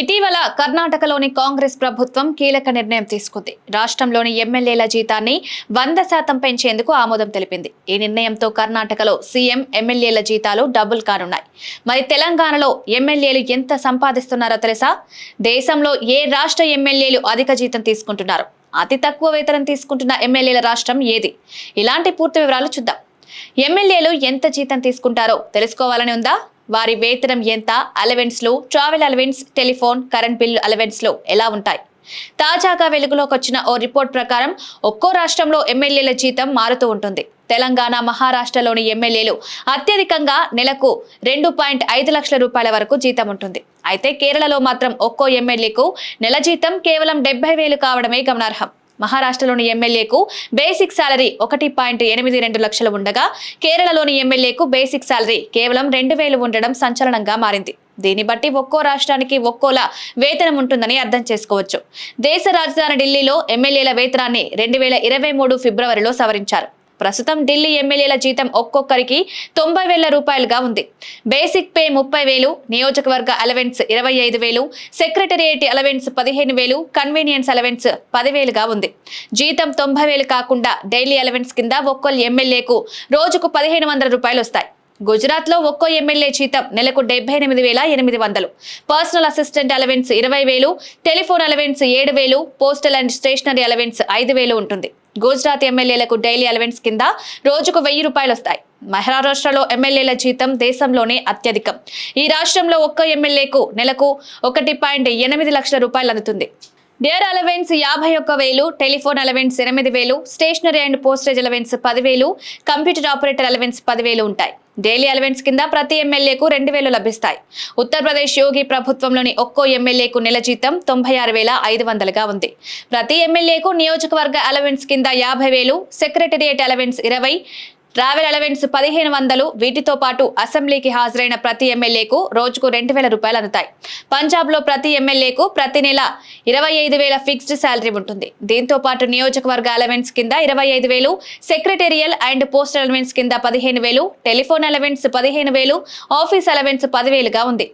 ఇటీవల కర్ణాటకలోని కాంగ్రెస్ ప్రభుత్వం కీలక నిర్ణయం తీసుకుంది. రాష్ట్రంలోని ఎమ్మెల్యేల జీతాన్ని 100% పెంచేందుకు ఆమోదం తెలిపింది. ఈ నిర్ణయంతో కర్ణాటకలో సీఎం ఎమ్మెల్యేల జీతాలు డబుల్ కానున్నాయి. మరి తెలంగాణలో ఎమ్మెల్యేలు ఎంత సంపాదిస్తున్నారో తెలుసా? దేశంలో ఏ రాష్ట్ర ఎమ్మెల్యేలు అధిక జీతం తీసుకుంటున్నారు, అతి తక్కువ వేతనం తీసుకుంటున్న ఎమ్మెల్యేల రాష్ట్రం ఏది? ఇలాంటి పూర్తి వివరాలు చూద్దాం. ఎమ్మెల్యేలు ఎంత జీతం తీసుకుంటారో తెలుసుకోవాలని ఉందా? వారి వేతనం ఎంత, అలవెన్స్లు, travel allowance, telephone, current bill అలవెన్స్లు ఎలా ఉంటాయి? తాజాగా వెలుగులోకి వచ్చిన ఓ రిపోర్ట్ ప్రకారం ఒక్కో రాష్ట్రంలో ఎమ్మెల్యేల జీతం మారుతూ ఉంటుంది. తెలంగాణ, మహారాష్ట్రలోని ఎమ్మెల్యేలు అత్యధికంగా నెలకు 2.5 లక్షల రూపాయల వరకు జీతం ఉంటుంది. అయితే కేరళలో మాత్రం ఒక్కో ఎమ్మెల్యేకు నెల జీతం కేవలం 70,000 కావడమే గమనార్హం. మహారాష్ట్రలోని ఎమ్మెల్యేకు బేసిక్ సాలరీ 1.82 లక్షలు ఉండగా కేరళలోని ఎమ్మెల్యేకు బేసిక్ సాలరీ కేవలం 2,000 ఉండడం సంచలనంగా మారింది. దీన్ని బట్టి ఒక్కో రాష్ట్రానికి ఒక్కోలా వేతనం ఉంటుందని అర్థం చేసుకోవచ్చు. దేశ రాజధాని ఢిల్లీలో ఎమ్మెల్యేల వేతనాన్ని 2023 ఫిబ్రవరిలో సవరించారు. ప్రస్తుతం ఢిల్లీ ఎమ్మెల్యేల జీతం ఒక్కొక్కరికి 90,000 రూపాయలుగా ఉంది. బేసిక్ పే 30,000, నియోజకవర్గ allowance 25,000, secretariat allowance 15,000, convenience allowance 10,000గా ఉంది. జీతం 90,000 కాకుండా డైలీ అలవెన్స్ కింద ఒక్కో ఎమ్మెల్యేకు రోజుకు 1,500 రూపాయలు వస్తాయి. గుజరాత్ లో ఒక్కో ఎమ్మెల్యే జీతం నెలకు 78,800. Personal assistant allowance 20,000, telephone allowance 7,000, postal and stationery allowance 5,000 ఉంటుంది. గుజరాత్ ఎమ్మెల్యేలకు డైలీ అలవెన్స్ కింద రోజుకు 1,000 రూపాయలు వస్తాయి. మహారాష్ట్రలో ఎమ్మెల్యేల జీతం దేశంలోనే అత్యధికం. ఈ రాష్ట్రంలో ఒక్కో ఎమ్మెల్యేకు నెలకు 1.8 లక్షల రూపాయలు అందుతుంది. డేర్ allowance 51,000, telephone allowance 8,000, stationery and postage allowance 10,000, computer operator allowance 10,000 ఉంటాయి. డైలీ అలవెన్స్ కింద ప్రతి ఎమ్మెల్యేకు 2,000 లభిస్తాయి. ఉత్తరప్రదేశ్ యోగి ప్రభుత్వంలోని ఒక్కో ఎమ్మెల్యేకు నెల జీతం 96,500గా ఉంది. ప్రతి ఎమ్మెల్యేకు నియోజకవర్గ అలవెన్స్ కింద 50,000, సెక్రటరియేట్ అలవెన్స్ 20, ట్రావెల్ అలవెన్స్ 1,500. వీటితో పాటు అసెంబ్లీకి హాజరైన ప్రతి ఎమ్మెల్యేకు రోజుకు 2,000 రూపాయలు అందుతాయి. పంజాబ్ లో ప్రతి ఎమ్మెల్యేకు ప్రతి నెల 25,000 ఫిక్స్డ్ శాలరీ ఉంటుంది. దీంతో పాటు నియోజకవర్గ అలవెన్స్ కింద 25,000, సెక్రటేరియల్ అండ్ పోస్టల్ అలవెన్స్ కింద 15,000, టెలిఫోన్ అలవెన్స్ 15,000, ఆఫీస్ అలవెన్స్ 10,000గా ఉంది.